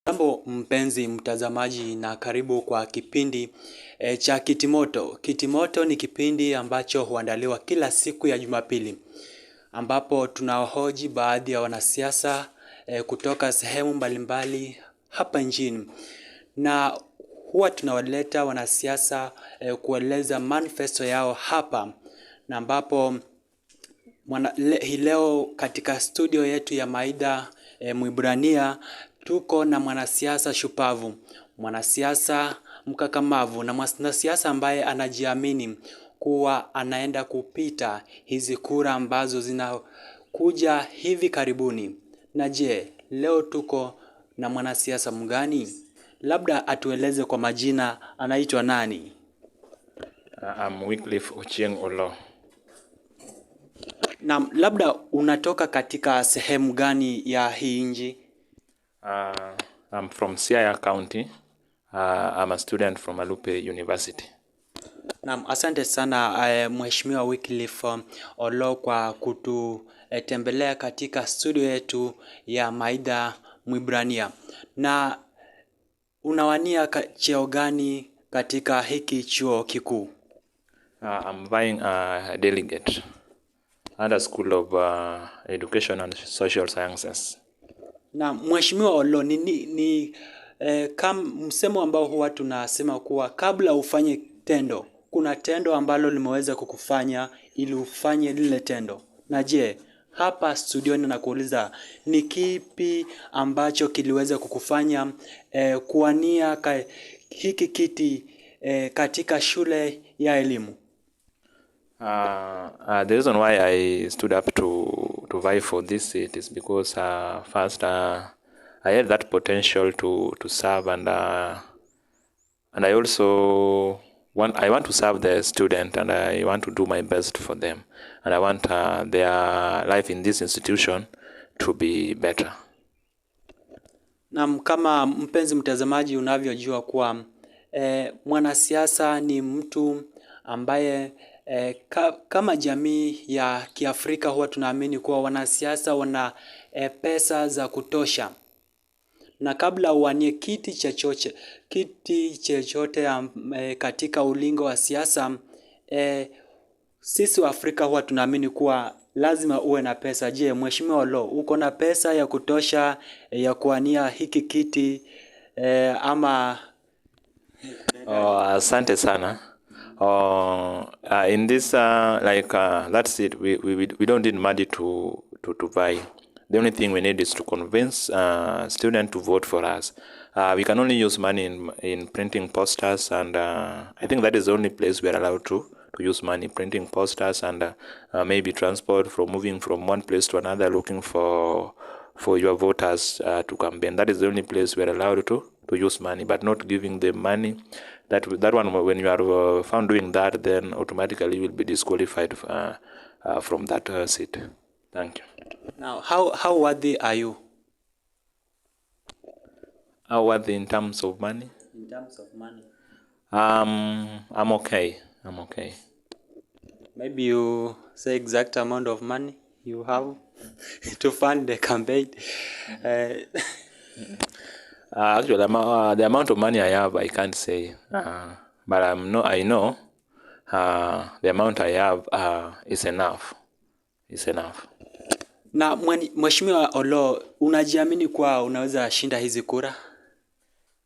Mambo mpenzi mtazamaji na karibu kwa kipindi cha Kitimoto. Kitimoto ni kipindi ambacho huandaliwa kila siku ya Jumapili, ambapo tunahoji baadhi ya wanasiasa kutoka sehemu mbalimbali hapa nchini. Na huwa tunawaleta wanasiasa kueleza manifesto yao hapa, na ambapo hii leo katika studio yetu ya Maida Mwibrania tuko na mwanasiasa shupavu, mwanasiasa mkakamavu na mwanasiasa ambaye anajiamini kuwa anaenda kupita hizi kura ambazo zinakuja hivi karibuni. Na je, leo tuko na mwanasiasa mgani? Labda atueleze kwa majina, anaitwa nani? I'm Wycliffe Oloo. Na labda unatoka katika sehemu gani ya hii nchi? I'm from Siaya County. I'm a student from Oloo University. Naam, asante sana Mheshimiwa Wycliffe Oloo kwa kututembelea katika studio yetu ya Maida Mwibrania. Na unawania cheo gani katika hiki chuo kikuu? I'm vying a delegate under School of Education and Social Sciences. Na Mheshimiwa Oloo, kama msemo ambao huwa tunasema kuwa kabla ufanye tendo, kuna tendo ambalo limeweza kukufanya ili ufanye lile tendo. Na je, hapa studioni nakuuliza ni kipi ambacho kiliweza kukufanya kuwania hiki kiti katika shule ya elimu? The reason why I stood up to vie for this seat is because first I had that potential to serve, and I also want to serve the student, and I want to do my best for them, and I want their life in this institution to be better. Na kama mpenzi mtazamaji unavyojua kuwa mwanasiasa ni mtu ambaye kama jamii ya Kiafrika huwa tunaamini kuwa wanasiasa wana pesa za kutosha. Na kabla uwanie kiti chochote katika ulingo wa siasa, sisi wa Afrika huwa tunaamini kuwa lazima uwe na pesa. Je, Mheshimiwa Oloo, uko na pesa ya kutosha ya kuwania hiki kiti ama? Asante sana. In this that's it. We don't need money to buy. The only thing we need is to convince students to vote for us. We can only use money in printing posters, and I think that is the only place we are allowed to use money, printing posters, and maybe transport, from moving from one place to another, looking for your voters to campaign. That is the only place we are allowed to use money, but not giving them money. That one, when you are found doing that, then automatically you will be disqualified from that seat. Thank you. Now, how worthy are you? How worthy in terms of money? In terms of money. I'm okay. Maybe you say exact amount of money you have to fund the campaign. Actually, the amount of money I have, I can't say. But I know the amount I have is enough. It's enough. Na Mheshimiwa Oloo, unajiamini kwa unaweza shinda hizi kura?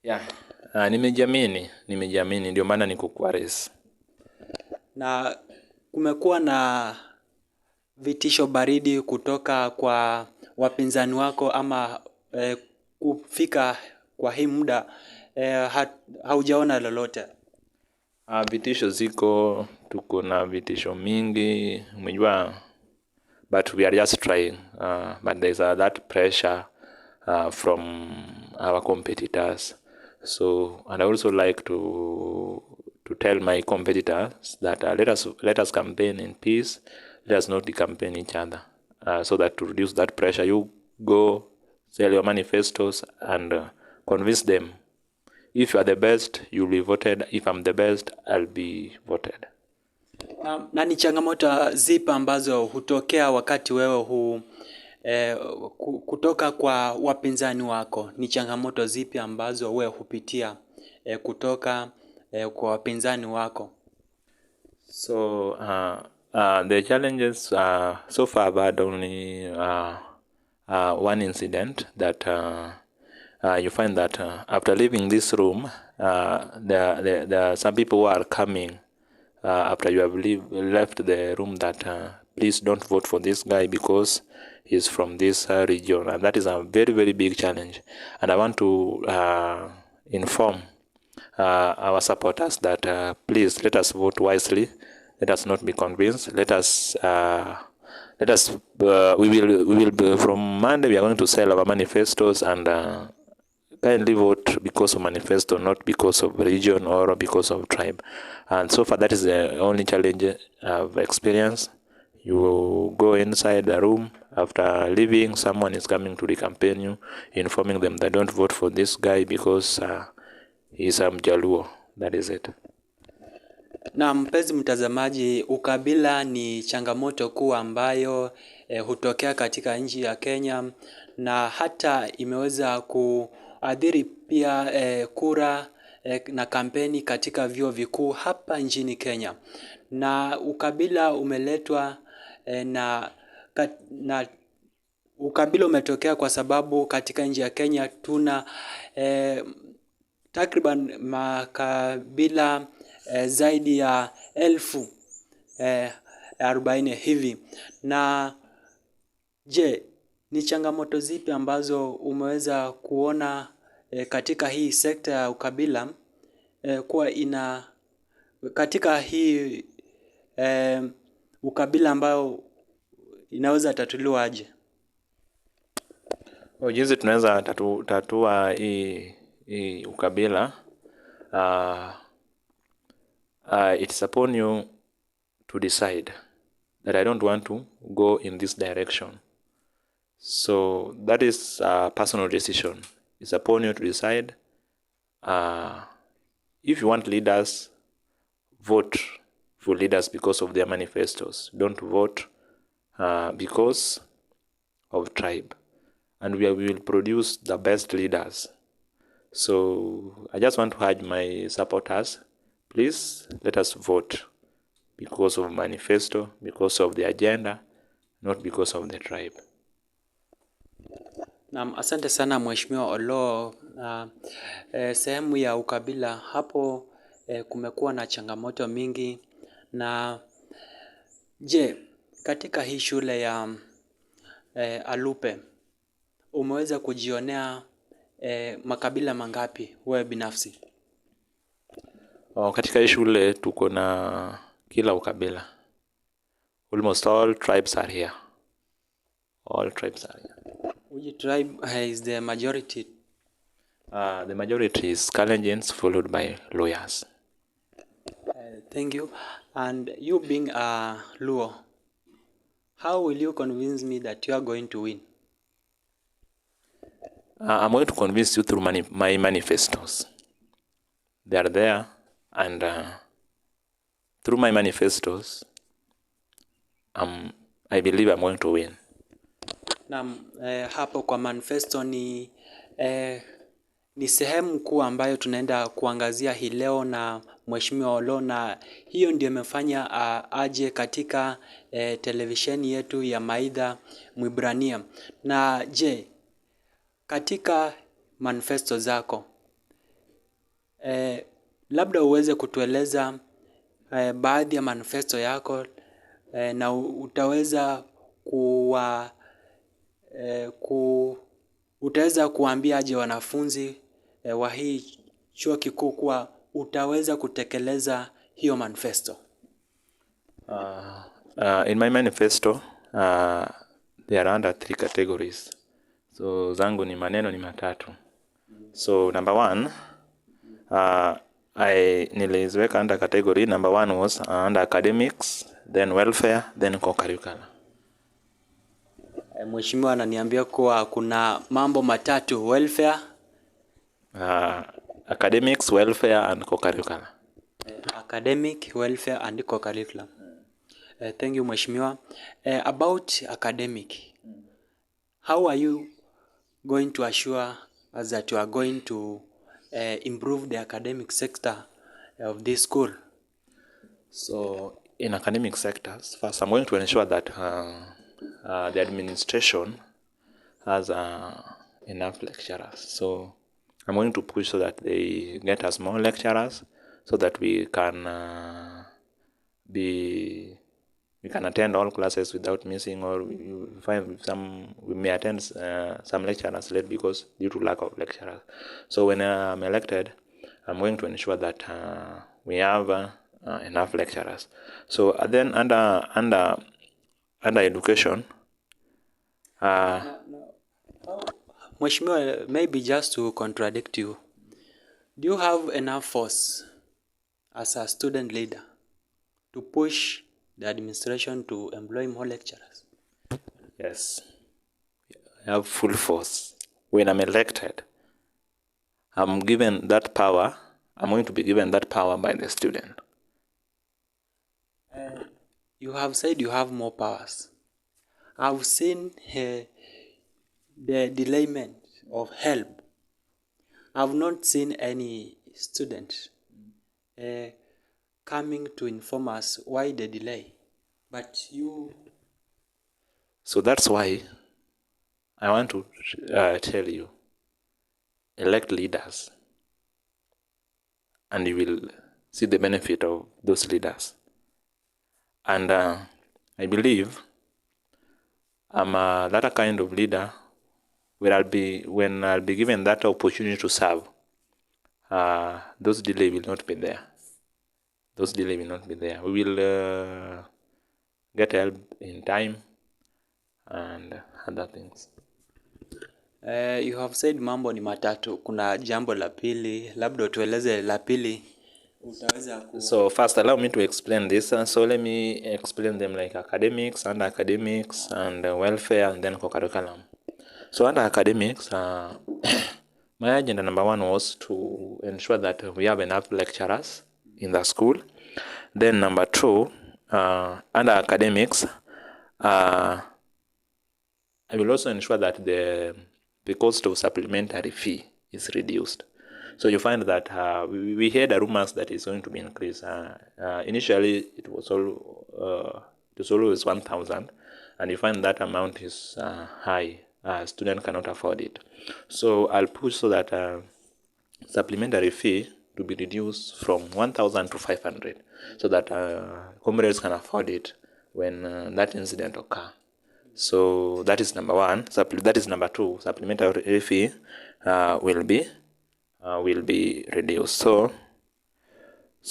Yeah. Nimejiamini ndio maana niko kwa race. Na kumekuwa na vitisho baridi kutoka kwa wapinzani wako ama kufika kwa hii muda haujaona lolote? Vitisho ziko, tuko na vitisho mingi, umejua, but we are just trying. But there's that pressure from our competitors. So, and I also like to tell my competitors that let us campaign in peace. Let us not campaign each other. So that to reduce that pressure, you go sell your manifestos and convince them. If you are the best, you'll be voted. If I'm the best, I'll be voted. Na ni changamoto zipi ambazo hutokea wakati wewe kutoka kwa wapinzani wako, ni changamoto zipi ambazo wewe hupitia kutoka kwa wapinzani wako? So the challenges so far I've had only one incident that you find that after leaving this room, there are some people who are coming after you have left the room that please don't vote for this guy because he's from this region, and that is a very, very big challenge. And I want to inform our supporters that please let us vote wisely. Let us not be convinced. We will from Monday we are going to sell our manifestos and kindly vote because of manifesto, not because of region or because of tribe. And so far that is the only challenge I've experienced. You go inside the room, after leaving, someone is coming to recampaign you, informing them that don't vote for this guy because he's a Mjaluo. That is it. Na mpenzi mtazamaji, ukabila ni changamoto kuu ambayo hutokea katika nchi ya Kenya, na hata imeweza kuadhiri pia kura na kampeni katika vyuo vikuu hapa nchini Kenya. Na ukabila umeletwa na ukabila umetokea kwa sababu katika nchi ya Kenya tuna takriban makabila zaidi ya 40,000 hivi. Na je, ni changamoto zipi ambazo umeweza kuona katika hii sekta ya ukabila kuwa katika hii ukabila ambao inaweza tatuliwa aje? Jinsi tunaweza tatua hii ukabila, it's upon you to decide that I don't want to go in this direction. So that is a personal decision. It's upon you to decide. If you want leaders, vote for leaders because of their manifestos. Don't vote because of tribe. And we will produce the best leaders. So I just want to urge my supporters, please let us vote because of manifesto, because of the agenda, not because of the tribe. Asante sana Mheshimiwa Oloo. Sehemu ya ukabila hapo kumekuwa na changamoto mingi. Na je, katika hii shule ya Alupe umeweza kujionea makabila mangapi wewe binafsi? Katika hii shule tuko na kila ukabila. Almost all tribes are here. All tribes are here. Which tribe is the majority? The majority is Kalenjins, followed by Lawyers. Thank you. And you being a Luo, how will you convince me that you are going to win? I'm going to convince you through my manifestos. They are there, and through my manifestos, I believe I'm going to win. Hapo kwa manifesto ni sehemu kuu ambayo tunaenda kuangazia hii leo na Mheshimiwa Oloo, na hiyo ndio imefanya aje katika televisheni yetu ya Maidha Mwibrania. Na je, katika manifesto zako labda uweze kutueleza baadhi ya manifesto yako na utaweza utaweza kuambia aje wanafunzi wa hii chuo kikuu kuwa utaweza kutekeleza hiyo manifesto? In my manifesto, there are under 3 categories. So zangu ni maneno ni matatu. So number 1, niliziweka under category. Number 1 was under academics, then welfare, then co-curricular. Mheshimiwa ananiambia kuwa kuna mambo matatu: welfare, academics, welfare and co-curricular. Academic, welfare and co-curricular. Thank you Mheshimiwa. About academic, how are you going to assure us that you are going to improve the academic sector of this school? So in academic sectors, first I'm going to ensure that the administration has enough lecturers. So I'm going to push so that they get us more lecturers so that we can attend all classes without missing, or we may attend some lecturers late because due to lack of lecturers. So when I'm elected, I'm going to ensure that we have enough lecturers. So then under education, Mheshimiwa, maybe just to contradict you, do you have enough force as a student leader to push the administration to employ more lecturers? yes, I have full force. When I'm elected, I'm given that power. I'm going to be given that power by the student. You have said you have more powers. I've seen the delayment of help. I've not seen any student coming to inform us why the delay. But you... So that's why I want to tell you, elect leaders, and you will see the benefit of those leaders. And I believe I'm that kind of leader when I'll be given that opportunity to serve. Those delay will not be there. Those delay will not be there. We will get help in time and other things. You have said mambo ni matatu. Kuna jambo la pili, labda tueleze la pili. So first, allow me to explain this. So let me explain them like academics, under academics, and welfare, and then co-curriculum. So under academics, my agenda number one was to ensure that we have enough lecturers in the school. Then number two, under academics, I will also ensure that the cost of supplementary fee is reduced. So you find that we heard a rumors that it's going to be increased. Initially, it was always 1,000, and you find that amount is high. Student cannot afford it. So I'll push so that supplementary fee to be reduced from 1,000 to 500, so that comrades can afford it when that incident occurs. So that is number one. That is number two. Supplementary fee will be reduced. So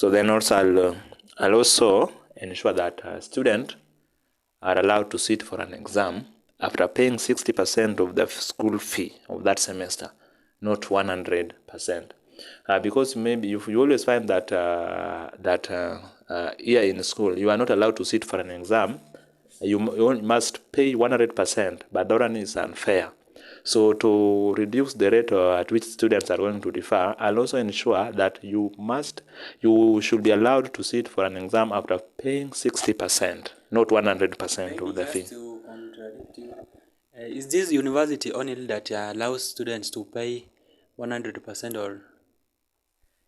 then also I'll also ensure that students are allowed to sit for an exam after paying 60% of the school fee of that semester, not 100%. Because maybe you always find that here in school you are not allowed to sit for an exam. You must pay 100%, but that one is unfair. So to reduce the rate at which students are going to defer, I'll also ensure that you should be allowed to sit for an exam after paying 60%, not 100% of the fee. To contradict you, is this university only that allows students to pay 100% or?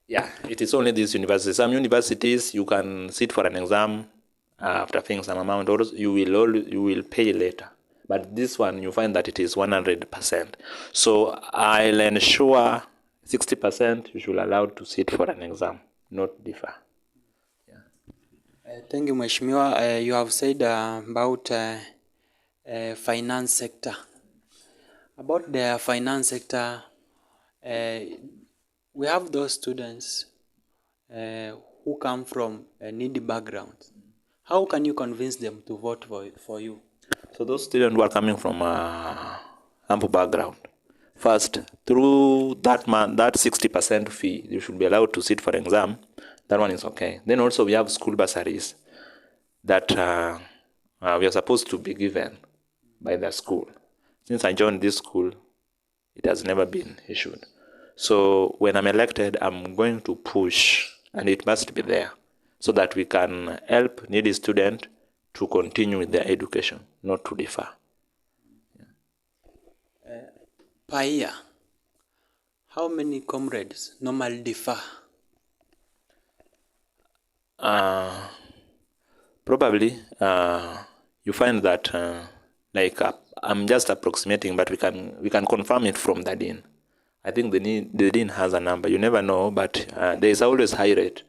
Yeah, it is only this university. Some universities you can sit for an exam after paying some amount, or you will pay later. But this one, you find that it is 100%. So I'll ensure 60% you should be allowed to sit for an exam, not defer. Yeah. Thank you, Mheshimiwa. You have said about finance sector. About the finance sector, we have those students who come from needy backgrounds. How can you convince them to vote for you? So those students who are coming from humble background, first, through that 60% fee, you should be allowed to sit for exam. That one is okay. Then also we have school bursaries that we are supposed to be given by the school. Since I joined this school, it has never been issued. So when I'm elected, I'm going to push, and it must be there, so that we can help needy students to continue with their education, not to defer. Per year, how many comrades normally defer? Probably you find that I'm just approximating, but we can confirm it from the dean. I think the dean has a number. You never know, but there is always high rate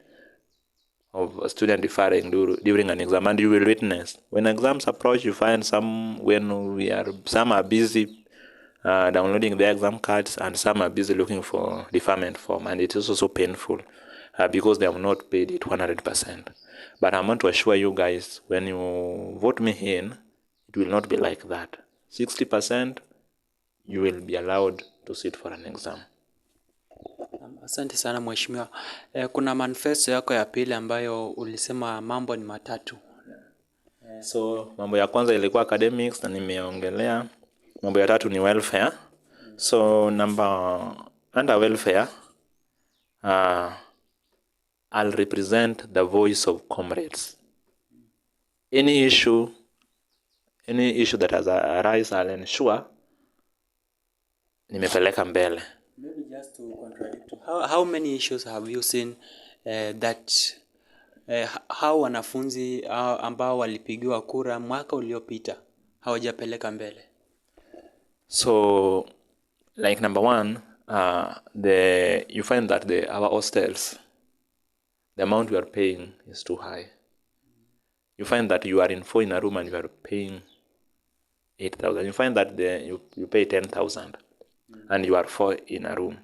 of a student deferring during an exam, and you will witness when exams approach. You find some are busy downloading the exam cards, and some are busy looking for deferment form, and it is also painful because they have not paid it 100%. But I want to assure you guys, when you vote me in, it will not be like that. 60% you will be allowed to sit for an exam. Asante sana mheshimiwa. Kuna manifesto yako ya pili ambayo ulisema mambo ni matatu. So mambo ya kwanza ilikuwa academics na nimeongelea. Mambo ya tatu ni welfare. So under welfare, I'll represent the voice of comrades. Any issue that has arise, I'll ensure nimepeleka mbele. Maybe just to contradict, how many issues have you seen that how wanafunzi ambao walipigiwa kura mwaka uliopita hawajapeleka mbele? So like number one, you find that our hostels, the amount we are paying is too high. You find that you are in 4 in a room and you are paying 8,000. You find that you pay 10,000 and you are 4 in a room.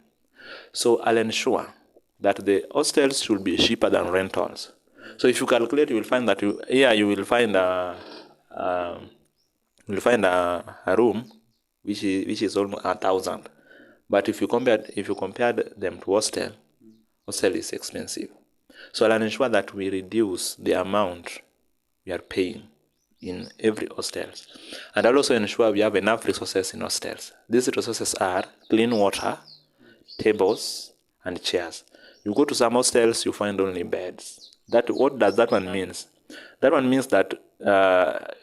So I'll ensure that the hostels should be cheaper than rentals. So if you calculate, you will find that you will find a room which is almost 1,000. But if you compare them to hostel is expensive. So I'll ensure that we reduce the amount we are paying in every hostel. And I'll also ensure we have enough resources in hostels. These resources are clean water, tables, and chairs. You go to some hostels, you find only beds. What does that one mean? That one means that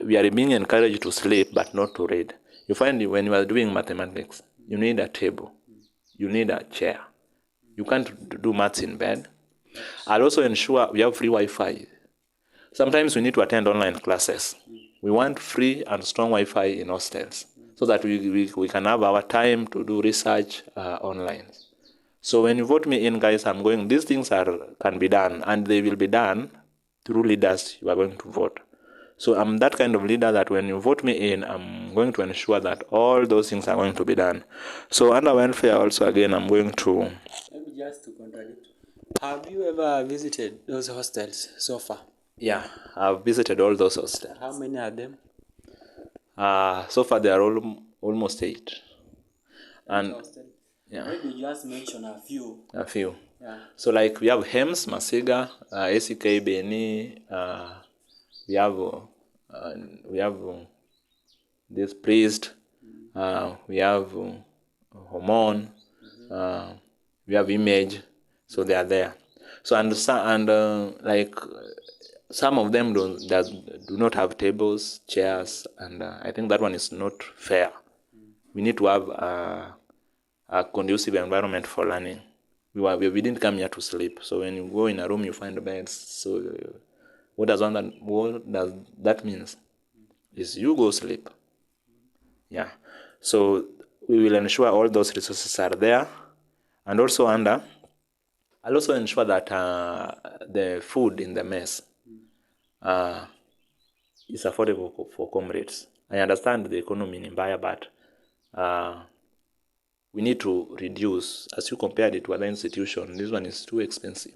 we are being encouraged to sleep but not to read. You find when you are doing mathematics, you need a table, you need a chair. You can't do maths in bed. I'll also ensure we have free Wi-Fi. Sometimes we need to attend online classes. We want free and strong Wi-Fi in hostels so that we can have our time to do research online. So when you vote me in, guys, these things can be done, and they will be done through leaders you are going to vote. So I'm that kind of leader that when you vote me in, I'm going to ensure that all those things are going to be done. So under welfare also, again, I'm going to... Maybe just to contradict, have you ever visited those hostels so far? Yeah, I've visited all those hostels. How many are them? So far there are almost 8. And yeah, maybe just mention a few. Yeah. So like we have Hems, Masiga, ACK, Beni, we have this priest, we have hormone, we have image, so they are there. So like some of them do not have tables, chairs, and I think that one is not fair. We need to have a conducive environment for learning. We didn't come here to sleep. So when you go in a room, you find beds. So what does that mean? Is you go sleep. Yeah. So we will ensure all those resources are there, and also I'll also ensure that the food in the mess is affordable for comrades. I understand the economy in Mbaya, but we need to reduce. As you compared it to other institutions, this one is too expensive.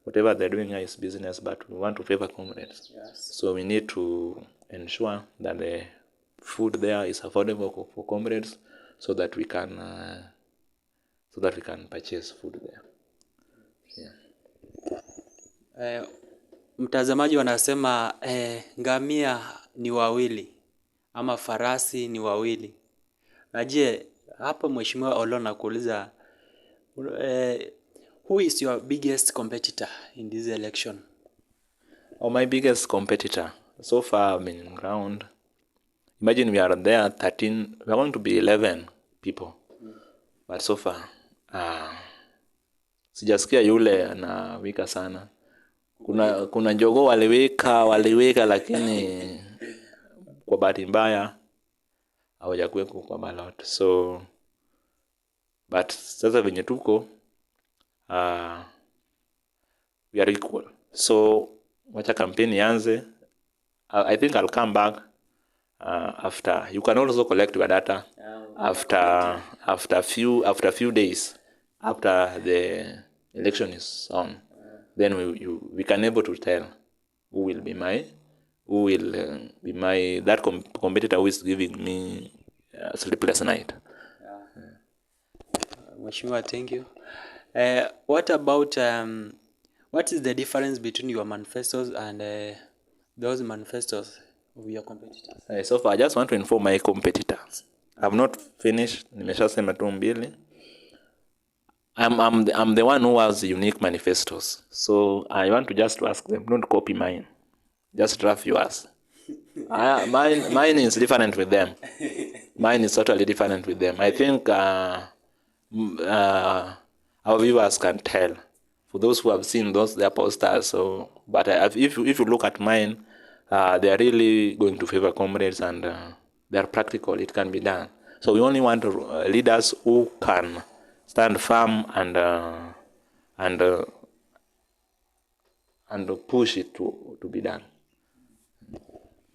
Whatever they're doing here is business, but we want to favor comrades. Yes. So we need to ensure that the food there is affordable for comrades, so that we can purchase food there. Yeah. Mtazamaji wanasema ngamia ni wawili ama farasi ni wawili. Na je, hapa mheshimiwa Oloo nakuuliza, who is your biggest competitor in this election? My biggest competitor so far I've been ground. Imagine we are there 13, we are going to be 11 people. but so far sijasikia yule anawika sana. Kuna jogoo waliweka lakini kwa bahati mbaya hawajakuweko kwa ballot. So but sasa venye tuko we are equal. So wacha campaign ianze. I think I'll come back after. You can also collect your data after few days after the election is on. Then we can able to tell who will be my that competitor who is giving me sleepless night. Mheshimiwa, thank you. What about what is the difference between your manifestos and those manifestos of your competitors? So far, I just want to inform my competitors. I've not finished. Nimeshasema tu mbili. I'm the one who has unique manifestos. So I want to just ask them, don't copy mine. Just draft yours. Mine is different with them. Mine is totally different with them. I think our viewers can tell. For those who have seen their posters. So, but if you look at mine, they are really going to favor comrades, and they are practical. It can be done. So we only want leaders who can stand firm and push it to be done.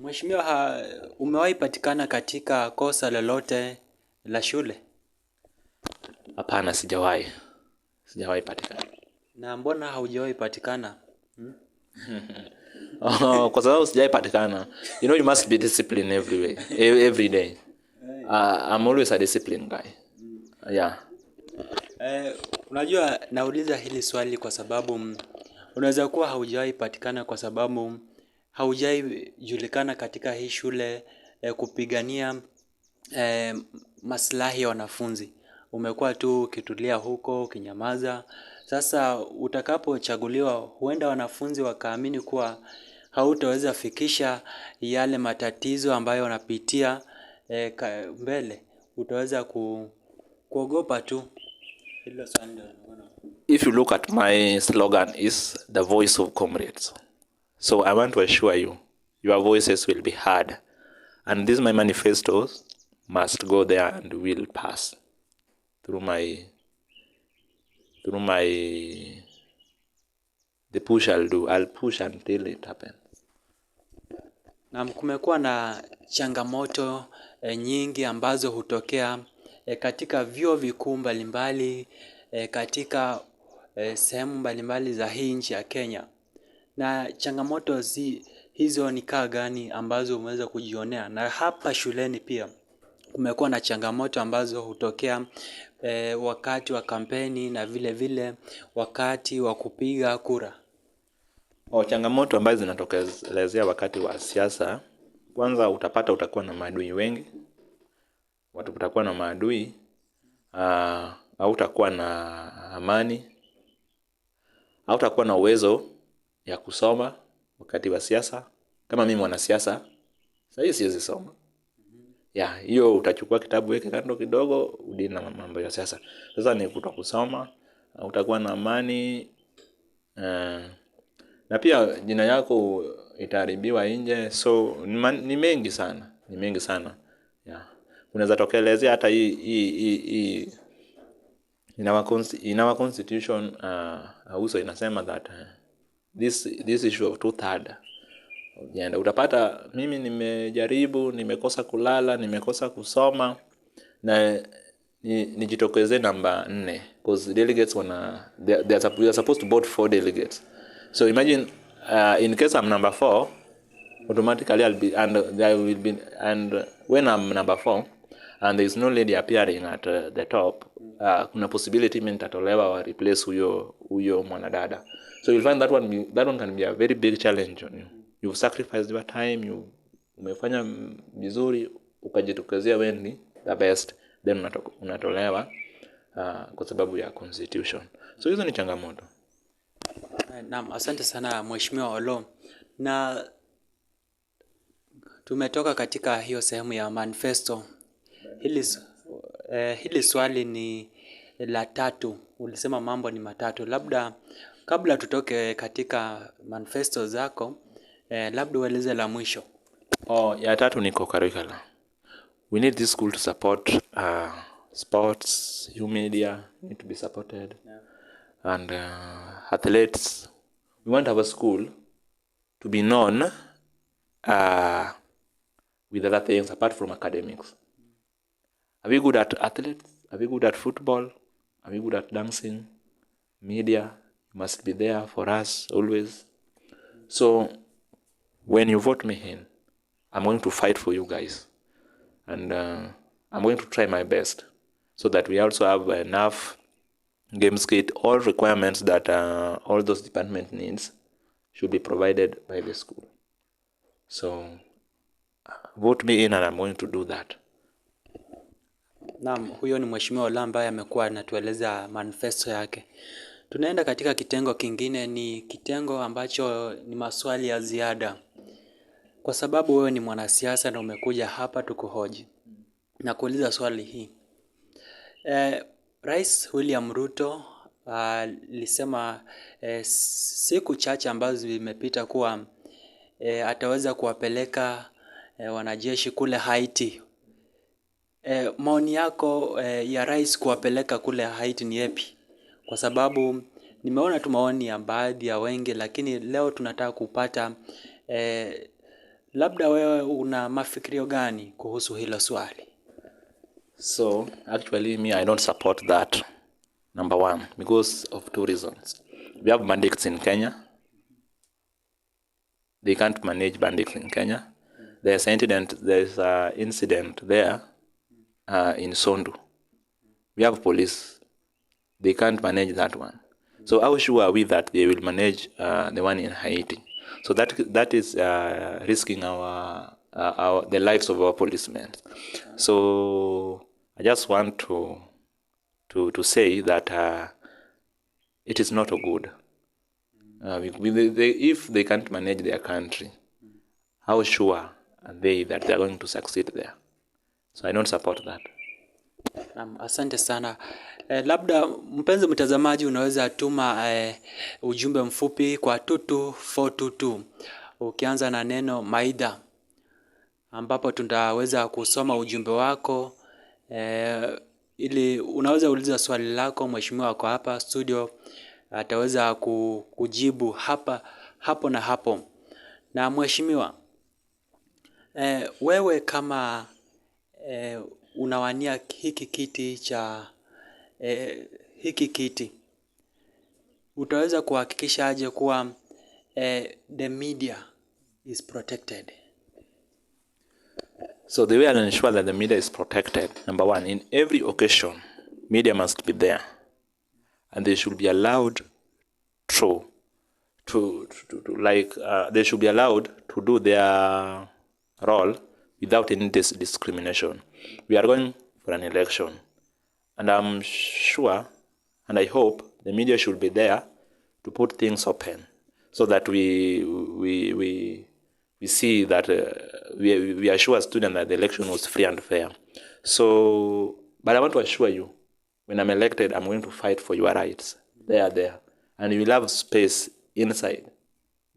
Mheshimiwa, umewahi patikana katika kosa lolote la shule? Hapana, sijawahi patikana. Na mbona haujawahi patikana? Kwa sababu sijawahi patikana. You must be disciplined every day. I'm always a disciplined guy. Yeah. Unajua nauliza hili swali kwa sababu unaweza kuwa haujawahi patikana kwa sababu haujawahi julikana katika hii shule kupigania maslahi ya wanafunzi. Umekuwa tu ukitulia huko, ukinyamaza. Sasa utakapochaguliwa, huenda wanafunzi wakaamini kuwa hautaweza fikisha yale matatizo ambayo wanapitia mbele. Utaweza kuogopa tu. If you look at my slogan is the voice of comrades. So I want to assure you, your voices will be heard. And these my manifestos must go there and will pass through the push I'll do. I'll push until it happens. Na kumekuwa na changamoto nyingi ambazo hutokea katika vyuo vikuu mbalimbali, katika sehemu mbalimbali za hii nchi ya Kenya. Na changamoto hizo ni kaa gani ambazo umeweza kujionea? Na hapa shuleni pia kumekuwa na changamoto ambazo hutokea wakati wa kampeni na vile vile wakati wa kupiga kura. Changamoto ambazo zinatokelezea wakati wa siasa, kwanza utakuwa na maadui wengi. Watu utakuwa na maadui, hautakuwa na amani, hautakuwa na uwezo ya kusoma wakati wa siasa. Kama mimi mwanasiasa, sasa siwezi soma. Hiyo utachukua kitabu weke kando kidogo, udini na mambo ya siasa. Sasa ni kutokusoma, utakuwa na amani, na pia jina yako itaharibiwa nje. So ni mengi sana. Unaweza tokelezea hata hii in our constitution also inasema that this issue of 2/3. Utapata mimi nimejaribu, nimekosa kulala, nimekosa kusoma na nijitokeze namba 4 because delegates they are supposed to vote 4 delegates. So imagine in case I'm number 4, automatically I'll be, and there will be, and when I'm number 4 and there is no lady appearing at the top, kuna possibility mimi nitatolewa wa replace huyo mwanadada. So you'll find that one can be a very big challenge on you. You've sacrificed your time, umefanya vizuri, ukajitokezea wewe ni the best, then unatolewa kwa sababu ya constitution. So hizo ni changamoto. Naam, asante sana Mheshimiwa Oloo. Na tumetoka katika hiyo sehemu ya manifesto. Hili swali ni la tatu. Ulisema mambo ni matatu. Labda kabla tutoke katika manifesto zako, labda ueleze la mwisho. Ya tatu ni co-curricular. We need this school to support sports, new media need to be supported, and athletes. We want our school to be known with other things apart from academics. Are we good at athletes? Are we good at football? Are we good at dancing? Media must be there for us always. So when you vote me in, I'm going to fight for you guys. And I'm going to try my best so that we also have enough games kit, all requirements that all those department needs should be provided by the school. So vote me in and I'm going to do that. Naam, huyo ni Mheshimiwa Oloo ambaye amekuwa anatueleza manifesto yake. Tunaenda katika kitengo kingine, ni kitengo ambacho ni maswali ya ziada. Kwa sababu wewe ni mwanasiasa na umekuja hapa tukuhoji. Na kuuliza swali hii. Rais William Ruto alisema siku chache ambazo zimepita kuwa ataweza kuwapeleka wanajeshi kule Haiti. Maoni yako ya rais kuwapeleka kule Haiti ni yapi? Kwa sababu nimeona tu maoni ya baadhi ya wengi, lakini leo tunataka kupata labda wewe una mafikirio gani kuhusu hilo swali? So actually I don't support that. Number one, because of two reasons. We have bandits in Kenya. They can't manage bandits in Kenya. There's an incident there in Sondu. We have police. They can't manage that one. So how sure are we that they will manage the one in Haiti? So that is risking the lives of our policemen. So I just want to say that it is not good. If they can't manage their country, how sure are they that they are going to succeed there? So I don't support that. Asante sana. Labda mpenzi mtazamaji, unaweza tuma ujumbe mfupi kwa 22422 ukianza na neno Maida, ambapo tutaweza kusoma ujumbe wako. Ili unaweza uliza swali lako, mheshimiwa wako hapa studio ataweza kujibu hapo na hapo. Na mheshimiwa, wewe kama unawania hiki kiti, utaweza kuhakikisha aje kuwa the media is protected? So the way I'll ensure that the media is protected, number one, in every occasion, media must be there, and they should be allowed they should be allowed to do their role without any discrimination. We are going for an election, and I'm sure and I hope the media should be there to put things open so that we see that we assure students that the election was free and fair. So, but I want to assure you, when I'm elected, I'm going to fight for your rights. They are there, and you will have space inside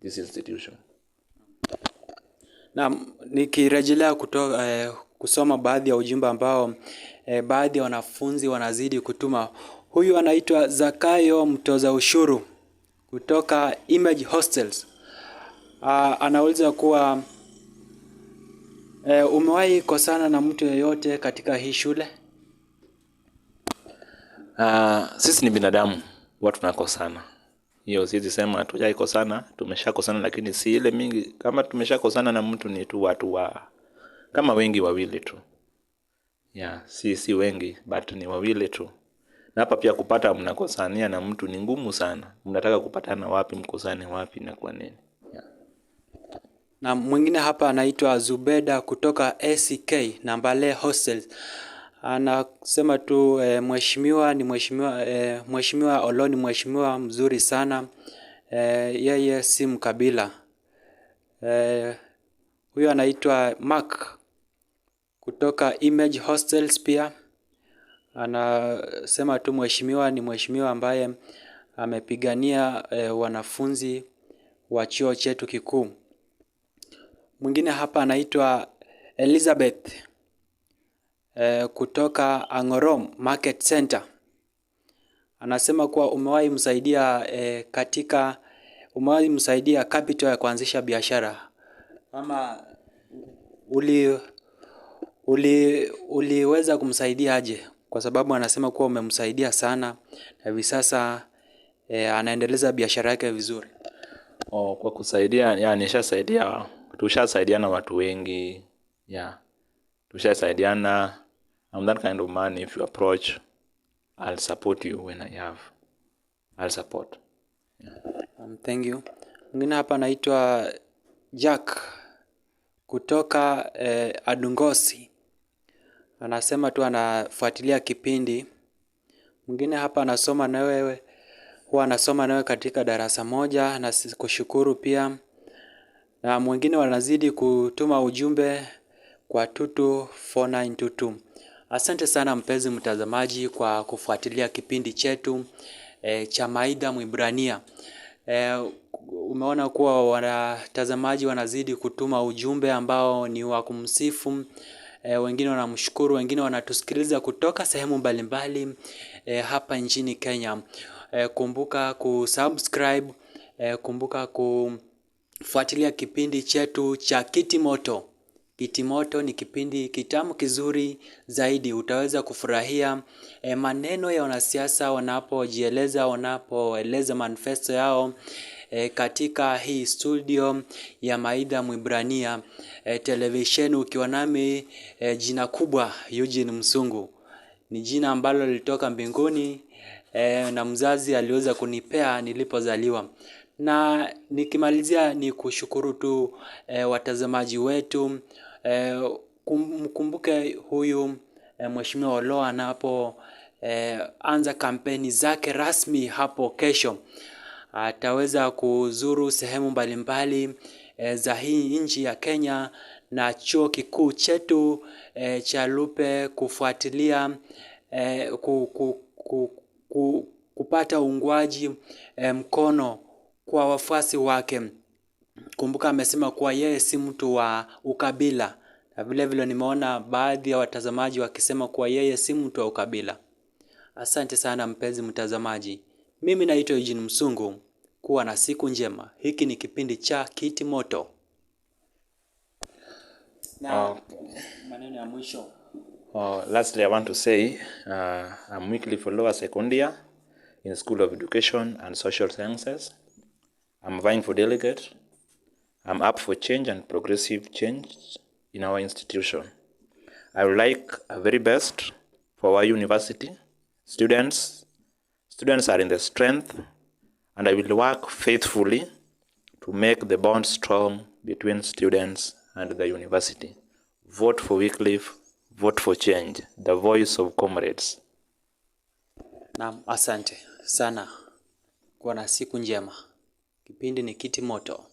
this institution. Na nikirejelea kusoma baadhi ya ujumbe ambao baadhi ya wanafunzi wanazidi kutuma. Huyu anaitwa Zakayo mtoza ushuru kutoka Image Hostels. Anauliza kuwa umewahi kosana na mtu yeyote katika hii shule? Sisi ni binadamu, watu tunakosana. Hiyo siwezi sema hatujai kosana, tumeshakosana, lakini si ile mingi. Kama tumeshakosana na mtu ni tu watu kama wengi wawili tu. Si wengi, but ni wawili tu. Na hapa pia kupata mnakosania na mtu ni ngumu sana. Mnataka kupatana wapi, mkosane wapi na kwa nini? Na mwingine hapa anaitwa Zubeda kutoka ACK Nambale Hostels. Anasema tu mheshimiwa Oloo ni mheshimiwa mzuri sana. Yeye si mkabila. Huyo anaitwa Mark kutoka Image Hostels pia. Anasema tu mheshimiwa ni mheshimiwa ambaye amepigania wanafunzi wa chuo chetu kikuu. Mwingine hapa anaitwa Elizabeth kutoka Angorom Market Center. Anasema kuwa umewahi msaidia capital ya kuanzisha biashara. Ama uliweza kumsaidia aje? Kwa sababu anasema kuwa umemsaidia sana na hivi sasa anaendeleza biashara yake vizuri. Kwa kusaidia, nishasaidia, tushasaidiana watu wengi. Tushasaidiana. I'm that kind of man, if you approach, I'll support you when I'll support. Thank you. Mwingine hapa anaitwa Jack kutoka Adungosi. Anasema tu anafuatilia kipindi. Mwingine hapa anasoma na wewe katika darasa moja na kushukuru pia. Na mwingine wanazidi kutuma ujumbe kwa 22492. Asante sana mpenzi mtazamaji kwa kufuatilia kipindi chetu cha Maida Mwibrania. Umeona kuwa watazamaji wanazidi kutuma ujumbe ambao ni wa kumsifu. Wengine wanamshukuru, wengine wanatusikiliza kutoka sehemu mbalimbali hapa nchini Kenya. Kumbuka kusubscribe, kumbuka kufuatilia kipindi chetu cha Kitimoto. Kitimoto ni kipindi kitamu kizuri zaidi. Utaweza kufurahia maneno ya wanasiasa wanapojieleza, wanapoeleza manifesto yao katika hii studio ya Maida Mwibrania televisheni, ukiwa nami jina kubwa Eugene Msungu. Ni jina ambalo lilitoka mbinguni na mzazi aliweza kunipea nilipozaliwa. Na nikimalizia ni kushukuru tu watazamaji wetu. Mkumbuke huyu mheshimiwa Oloo anapo anza kampeni zake rasmi hapo kesho. Ataweza kuzuru sehemu mbalimbali za hii nchi ya Kenya na chuo kikuu chetu cha Lupe kufuatilia kupata uungwaji mkono kwa wafuasi wake. Kumbuka amesema kuwa yeye si mtu wa ukabila. Na vile vile nimeona baadhi ya watazamaji wakisema kuwa yeye si mtu wa ukabila. Asante sana mpenzi mtazamaji. Mimi naitwa Eugene Msungu. Kuwa na siku njema. Hiki ni kipindi cha Kitimoto. Na maneno ya mwisho. Lastly, I want to say I'm Wycliffe Oloo, second year in School of Education and Social Sciences. I'm vying for delegate. I'm up for change and progressive change in our institution. I would like a very best for our university. Students are in the strength, and I will work faithfully to make the bond strong between students and the university. Vote for Wycliffe, vote for change, the voice of comrades. Naam, asante sana. Kuwa na siku njema. Kipindi ni Kitimoto.